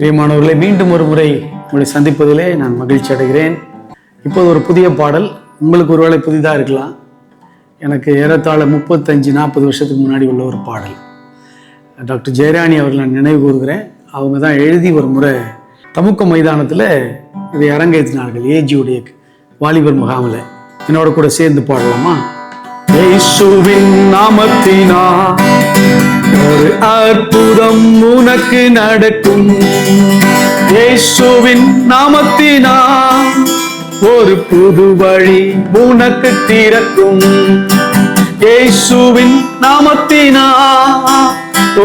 பிரியமானவர்களை, மீண்டும் ஒரு முறை உங்களை சந்திப்பதிலே நான் மகிழ்ச்சி அடைகிறேன். இப்போது ஒரு புதிய பாடல் உங்களுக்கு ஒருவேளை புதிதாக இருக்கலாம். எனக்கு ஏறத்தாழ 35-40 வருஷத்துக்கு முன்னாடி உள்ள ஒரு பாடல். டாக்டர் ஜெயராணி அவர்கள் நான் நினைவு கூறுகிறேன். அவங்க தான் எழுதி ஒரு முறை தமுக்க மைதானத்தில் இதை அரங்கேற்றினார்கள். ஏஜியுடைய வாலிபர் முகாமில். என்னோட கூட சேர்ந்து பாடலாமா? இயேசுவின் நாமத்தினால் ஒரு அற்புதம் உனக்கு நடக்கும். இயேசுவின் நாமத்தினால் ஒரு புது வழி உனக்கு திறக்கும். இயேசுவின் நாமத்தினால்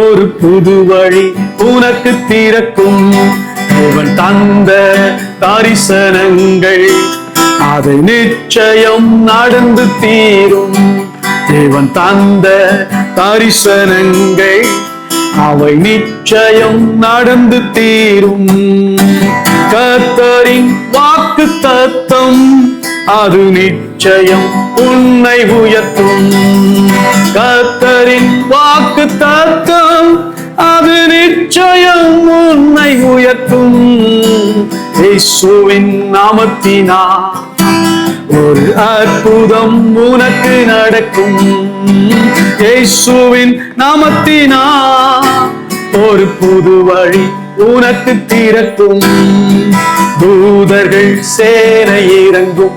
ஒரு புது வழி உனக்கு திறக்கும். இவன் தந்த தரிசனங்கள் அது நிச்சயம் நடந்து தீரும். தேவன் தந்த தரிசனங்கள் அவை நிச்சயம் நடந்து தீரும். கர்த்தரின் வாக்கு தத்தம் அது நிச்சயம் உன்னை உயர்த்தும். கர்த்தரின் வாக்கு தத்தம் அது நிச்சயம் உன்னை உயர்த்தும். இயேசுவின் நாமத்தினால் ஒரு அற்புதம் உனக்கு நடக்கும். இயேசுவின் நாமத்தினால் ஒரு புது வழி உனக்கு திறக்கும். தூதர்கள் சேனை இறங்கும்.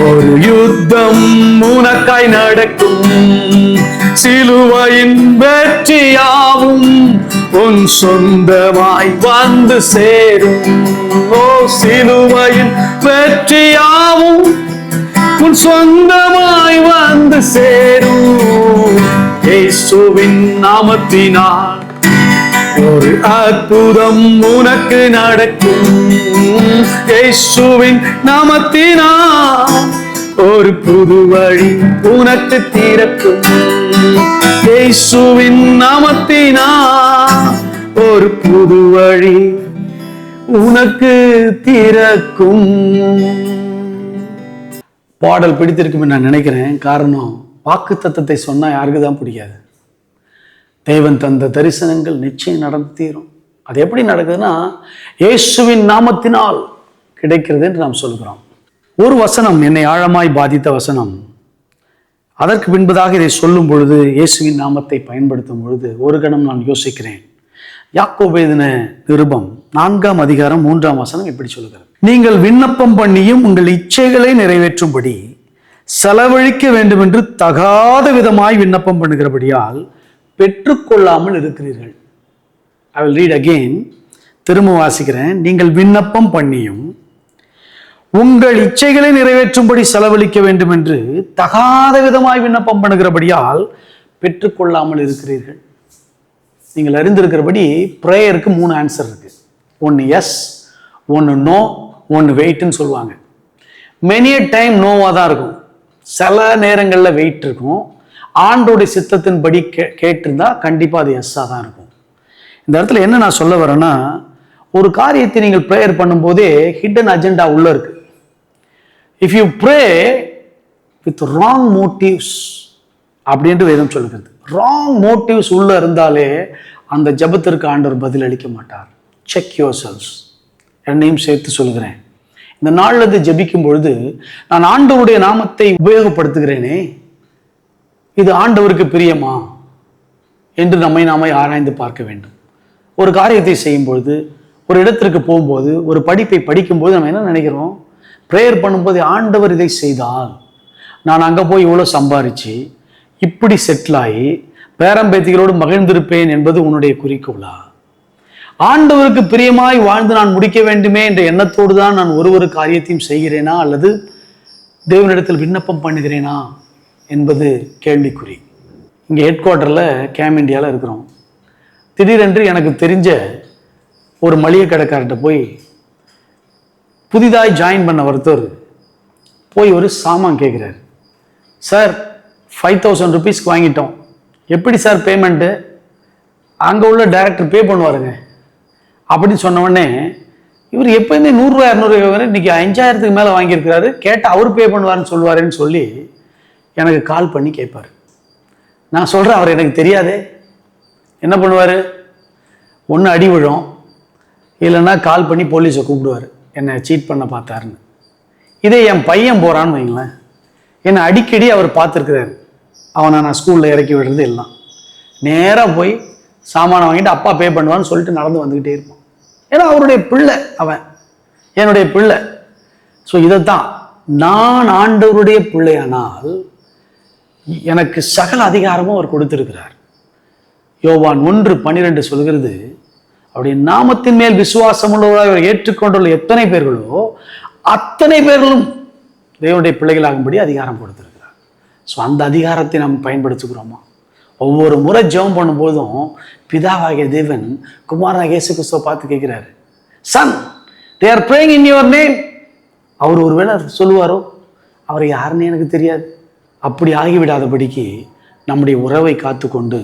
ஒரு யுத்தம் உனக்காய் நடக்கும். சிலுவையின் வெற்றியாவும் உன் சொந்தமாய் வந்து சேரும். ஓ, சிலுவையின் வெற்றியாவும் உன் சொந்தமாய் வந்து சேரும். இயேசுவின் நாமத்தினால் ஒரு அற்புதம் உனக்கு நடக்கும். இயேசுவின் நாமத்தினால் ஒரு புது வழி உனக்கு திறக்கும். இயேசுவின் நாமத்தினால் ஒரு புது வழி உனக்கு திறக்கும். பாடல் பிடித்திருக்கும் நான் நினைக்கிறேன். காரணம், வாக்கு தத்தத்தை சொன்னா யாருக்கு தான் பிடிக்காது. தேவன் தந்த தரிசனங்கள் நிச்சயம் நடந்து தீரும். அது எப்படி நடக்குதுன்னா, இயேசுவின் நாமத்தினால் கிடைக்கிறது என்று நாம் சொல்கிறோம். ஒரு வசனம் என்னை ஆழமாய் பாதித்த வசனம். அதற்கு பின்பதாக இதை சொல்லும் பொழுது, இயேசுவின் நாமத்தை பயன்படுத்தும் பொழுது ஒரு கணம் நான் யோசிக்கிறேன். யாக்கோபு எழுதின நிருபம் 4ஆம் அதிகாரம் 3ஆம் வசனம் இப்படி சொல்லுகிறது: நீங்கள் விண்ணப்பம் பண்ணியும் உங்கள் இச்சைகளை நிறைவேற்றும்படி செலவழிக்க வேண்டும் என்று தகாத விதமாய் விண்ணப்பம் பண்ணுகிறபடியால் பெற்றுக்கொள்ளாமல் இருக்கிறீர்கள். I will read again. திரும்ப வாசிக்கிறேன். நீங்கள் விண்ணப்பம் பண்ணியும் உங்கள் இச்சைகளை நிறைவேற்றும்படி செலவழிக்க வேண்டும் என்று தகாத விதமாய் விண்ணப்பம் பண்ணுகிறபடியால் பெற்றுக்கொள்ளாமல் இருக்கிறீர்கள். நீங்கள் அறிந்திருக்கிறபடி ப்ரேயருக்கு 3 ஆன்சர் இருக்கு. ஒன்று எஸ், ஒன்று நோ, ஒன்று வெயிட்னு சொல்லுவாங்க. மெனி டைம் நோவாக தான் இருக்கும். சில நேரங்களில் வெயிட் இருக்கும். ஆண்டோடைய சித்தத்தின்படி கேட்டிருந்தா கண்டிப்பாக அது எஸ்ஸாக தான் இருக்கும். இந்த இடத்துல என்ன நான் சொல்ல வரேன்னா, ஒரு காரியத்தை நீங்கள் ப்ரேயர் பண்ணும்போதே ஹிடன் அஜெண்டா உள்ள இருக்கு. If you pray with wrong motives அப்படின்ட்டு வேதம் சொல்லுகிறது. ராங் மோட்டிவ்ஸ் உள்ள இருந்தாலே அந்த ஜபத்திற்கு ஆண்டவர் பதில் அளிக்க மாட்டார். Check yourselves. என்னையும் சேர்த்து சொல்கிறேன். இந்த நாளில் இருந்து ஜபிக்கும் பொழுது, நான் ஆண்டவருடைய நாமத்தை உபயோகப்படுத்துகிறேனே, இது ஆண்டவருக்கு பிரியமா என்று நம்மை நாமே ஆராய்ந்து பார்க்க வேண்டும். ஒரு காரியத்தை செய்யும் பொழுது, ஒரு இடத்திற்கு போகும்போது, ஒரு படிப்பை படிக்கும்போது நம்ம என்ன நினைக்கிறோம்? ப்ரேயர் பண்ணும்போது, ஆண்டவர் இதை செய்தால் நான் அங்கே போய் இவ்வளோ சம்பாரிச்சு இப்படி செட்டில் ஆகி பேரம்பேத்திகளோடு மகிழ்ந்திருப்பேன் என்பது உன்னுடைய குறிக்கோளா? ஆண்டவருக்கு பிரியமாய் வாழ்ந்து நான் முடிக்க வேண்டுமே என்ற எண்ணத்தோடு தான் நான் ஒரு காரியத்தையும் செய்கிறேனா, அல்லது தேவனிடத்தில் விண்ணப்பம் பண்ணுகிறேனா என்பது கேள்விக்குறி. இங்கே ஹெட் குவார்ட்டரில் கேம் இண்டியாவில் இருக்கிறோம். திடீரென்று எனக்கு தெரிஞ்ச ஒரு மளிகை கடைக்காரர்கிட்ட போய், புதிதாய் ஜாயின் பண்ண ஒருத்தர் போய் ஒரு சாமான் கேட்குறாரு. சார், 5000 ருபீஸ்க்கு வாங்கிட்டோம், எப்படி சார் பேமெண்ட்டு? அங்கே உள்ள டைரக்டர் பே பண்ணுவாருங்க அப்படின்னு சொன்ன உடனே, இவர் எப்போயுமே 100 ரூபா 200 ரூபாய் இன்னைக்கு 5000க்கு மேலே வாங்கியிருக்கிறாரு, கேட்டால் அவர் பே பண்ணுவாருன்னு சொல்லுவாருன்னு சொல்லி எனக்கு கால் பண்ணி கேட்பார். நான் சொல்கிறேன், அவர் எனக்கு தெரியாதே. என்ன பண்ணுவார்? ஒன்று அடி விழும், இல்லைன்னா கால் பண்ணி போலீஸை கூப்பிடுவார் என்னை சீட் பண்ண பார்த்தாருன்னு. இதே என் பையன் போகிறான்னு வைங்களேன், என்னை அடிக்கடி அவர் பார்த்துருக்கிறாரு. அவனை நான் ஸ்கூலில் இறக்கி விடுறது எல்லாம் நேராக போய் சாமானை வாங்கிட்டு அப்பா பே பண்ணுவான்னு சொல்லிட்டு நடந்து வந்துக்கிட்டே இருப்பான். ஏன்னா அவருடைய பிள்ளை, அவன் என்னுடைய பிள்ளை. ஸோ இதைத்தான், நான் ஆண்டவருடைய பிள்ளையானால் எனக்கு சகல அதிகாரமும் அவர் கொடுத்திருக்கிறார். யோவான் 1:12 சொல்கிறது, அவருடைய நாமத்தின் மேல் விசுவாசம் உள்ளவராக அவர் ஏற்றுக்கொண்டுள்ள எத்தனை பேர்களோ அத்தனை பேர்களும் தேவனுடைய பிள்ளைகளாகும்படி அதிகாரம் கொடுத்திருக்கிறார். ஸோ அந்த அதிகாரத்தை நாம் பயன்படுத்துகிறோமா? ஒவ்வொரு முறை ஜெபம் பண்ணும்போதும் பிதாவாகிய தேவன் குமாரனாகிய இயேசு கிறிஸ்துவை பார்த்து கேட்கிறாரு, son they are praying in your name. அவர் ஒருவேளை சொல்லுவாரோ, அவர் யாருன்னு எனக்கு தெரியாது, அப்படி ஆகிவிடாதபடிக்கு நம்முடைய உறவை காத்துக்கொண்டு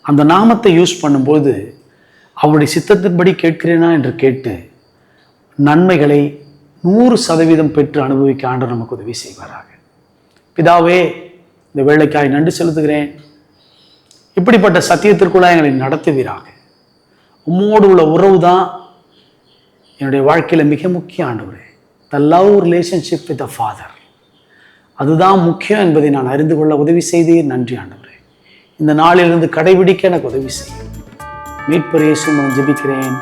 அந்த நாமத்தை யூஸ் பண்ணும்போது அவருடைய சித்தத்தின்படி கேட்கிறேனா என்று கேட்டு நன்மைகளை 100% பெற்று அனுபவிக்க ஆண்டவர் நமக்கு உதவி செய்வாராக. பிதாவே, இந்த வேளைக்காய் நன்றி செலுத்துகிறேன். இப்படிப்பட்ட சத்தியத்திற்குள்ள எங்களை நடத்துவீராக. உம்மோடு உள்ள உறவு தான் என்னுடைய வாழ்க்கையில் மிக முக்கிய ஆண்டவரே. The love relationship with the father, அதுதான் முக்கியம் என்பதை நான் அறிந்து கொள்ள உதவி செய்தீர். நன்றி ஆண்டவரே. இந்த நாளிலிருந்து கடைபிடிக்க எனக்கு உதவி செய்யும். மீட்பர் இயேசு மூலம் ஜெபிக்கிறேன்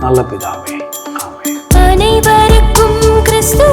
நல்ல பிதாவே. ஆமென். அனைவருக்கும் கிறிஸ்து